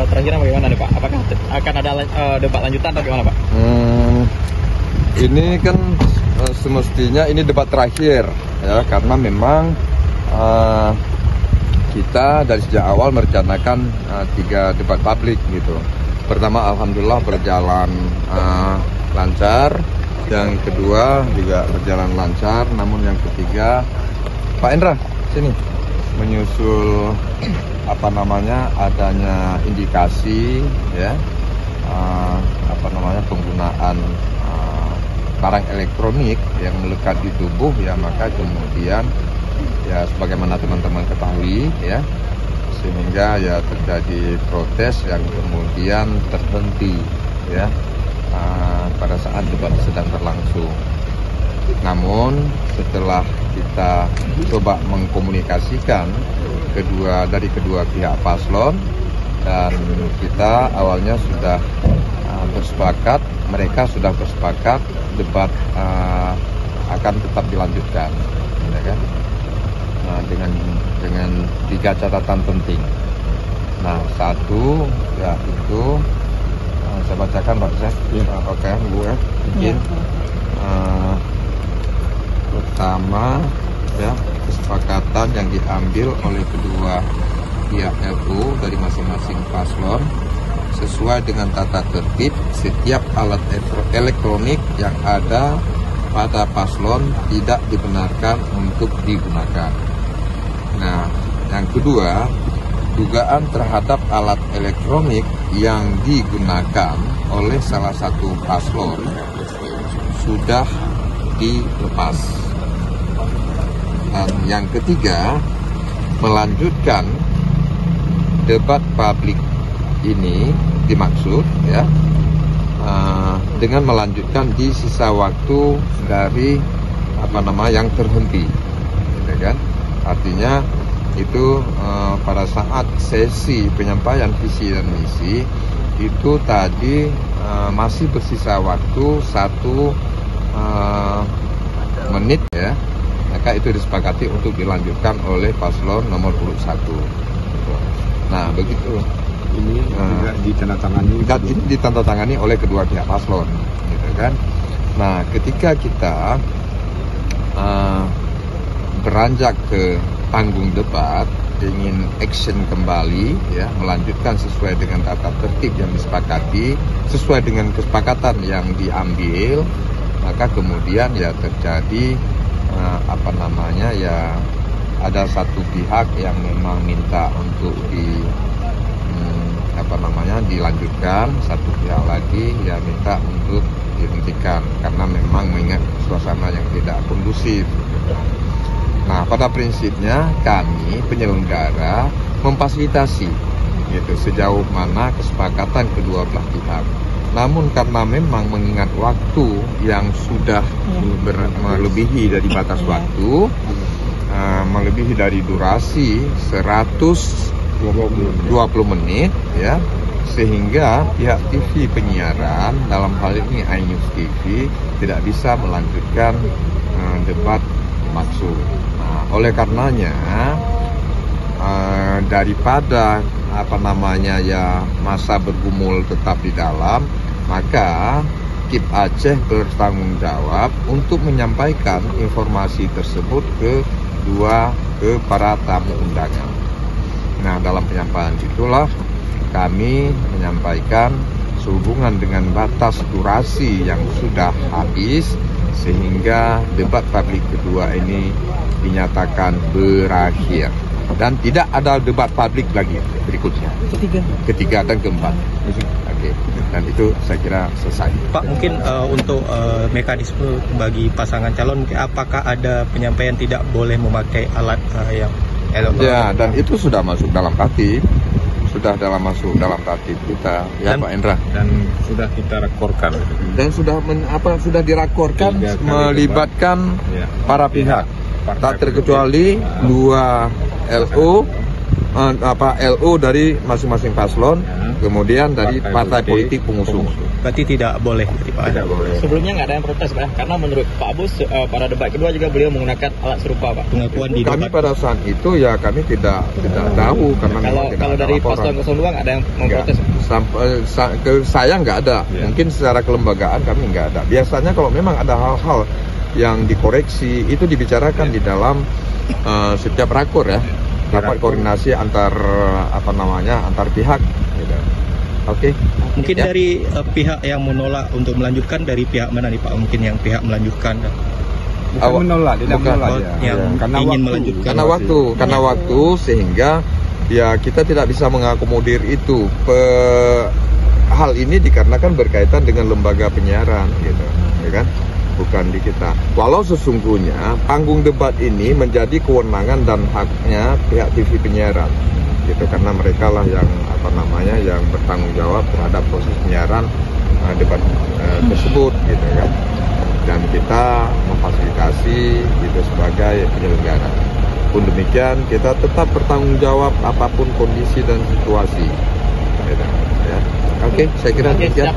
terakhirnya bagaimana nih Pak? Apakah akan ada debat lanjutan atau gimana Pak? Ini kan semestinya ini debat terakhir ya, karena memang kita dari sejak awal merencanakan 3 debat publik gitu. Pertama alhamdulillah berjalan lancar, yang kedua juga berjalan lancar, namun yang ketiga Pak Endra sini menyusul adanya indikasi ya penggunaan barang elektronik yang melekat di tubuh ya, maka kemudian ya sebagaimana teman-teman ketahui ya, sehingga ya terjadi protes yang kemudian terhenti ya pada saat debat sedang berlangsung. Namun setelah kita coba mengkomunikasikan dari kedua pihak paslon, dan kita awalnya sudah bersepakat, mereka sudah bersepakat debat akan tetap dilanjutkan, ya kan? Nah, dengan 3 catatan penting. Nah, satu ya itu saya bacakan Pak Chef. Ya. Oke, Bu ya. Mungkin pertama ya, kesepakatan yang diambil oleh kedua pihak LO dari masing-masing paslon sesuai dengan tata tertib, setiap alat elektronik yang ada pada paslon tidak dibenarkan untuk digunakan. Nah, yang kedua, dugaan terhadap alat elektronik yang digunakan oleh salah satu paslon sudah dilepas. Dan yang ketiga, melanjutkan debat publik ini dimaksud ya dengan melanjutkan di sisa waktu dari yang terhenti, gitu kan? Artinya itu pada saat sesi penyampaian visi dan misi itu tadi masih bersisa waktu 1 menit ya, maka itu disepakati untuk dilanjutkan oleh paslon nomor urut 1. Nah begitu. Ini juga ditandatangani oleh kedua pihak paslon, gitu kan? Nah ketika kita beranjak ke panggung debat, ingin action kembali ya, melanjutkan sesuai dengan tata tertib yang disepakati, sesuai dengan kesepakatan yang diambil, maka kemudian ya terjadi ada satu pihak yang memang minta untuk dilanjutkan, satu pihak lagi ya minta untuk dihentikan karena memang mengingat suasana yang tidak kondusif. Nah, pada prinsipnya kami penyelenggara memfasilitasi gitu sejauh mana kesepakatan kedua belah pihak. Namun karena memang mengingat waktu yang sudah melebihi dari batas waktu, melebihi dari durasi 120 menit ya, sehingga pihak TV penyiaran dalam hal ini iNews TV tidak bisa melanjutkan debat maksud. Nah, oleh karenanya daripada masa bergumul tetap di dalam, maka KIP Aceh bertanggung jawab untuk menyampaikan informasi tersebut ke para tamu undangan. Nah, dalam penyampaian itulah kami menyampaikan sehubungan dengan batas durasi yang sudah habis, sehingga debat publik kedua ini dinyatakan berakhir dan tidak ada debat publik lagi berikutnya, ketiga dan keempat. Oke. Dan itu saya kira selesai. Pak, mungkin untuk mekanisme bagi pasangan calon, apakah ada penyampaian tidak boleh memakai alat yang elektronik? Ya, dan itu sudah masuk dalam tatib. Sudah masuk dalam tatib kita ya, Pak Endra, dan sudah kita rakorkan dan sudah dirakorkan melibatkan para pihak tak terkecuali 2 LO LO dari masing-masing paslon, Ya. kemudian dari partai politik pengusung. Berarti tidak boleh, Pak. Tidak boleh. Sebelumnya nggak ada yang protes, Pak, karena menurut Pak Abus pada debat kedua juga beliau menggunakan alat serupa, Pak. Pengakuan di Kami debat. pada saat itu ya kami tidak tahu karena memang tidak Kalau ada dari laporan. paslon 02 nggak ada yang Enggak. memprotes. Ke saya nggak ada. Ya. Mungkin secara kelembagaan kami nggak ada. Biasanya kalau memang ada hal-hal yang dikoreksi itu dibicarakan di dalam setiap rakor ya, rapat koordinasi antar antar pihak. Gitu. Oke. Mungkin Ya. dari pihak yang menolak untuk melanjutkan dari pihak mana nih Pak? Mungkin yang pihak melanjutkan. Bukan menolak, tidak Bukan. menolak Oh, ya. yang Karena ingin waktu. melanjutkan. Karena waktu sehingga ya kita tidak bisa mengakomodir itu. Hal ini dikarenakan berkaitan dengan lembaga penyiaran gitu, ya kan? Bukan di kita. Walau sesungguhnya panggung debat ini menjadi kewenangan dan haknya pihak TV penyiaran, gitu, karena mereka lah yang yang bertanggung jawab terhadap proses penyiaran debat tersebut, gitu kan. Dan kita memfasilitasi gitu sebagai penyelenggara. Pun demikian kita tetap bertanggung jawab apapun kondisi dan situasi. Gitu, ya. Oke, saya kira Oke, demikian. siap.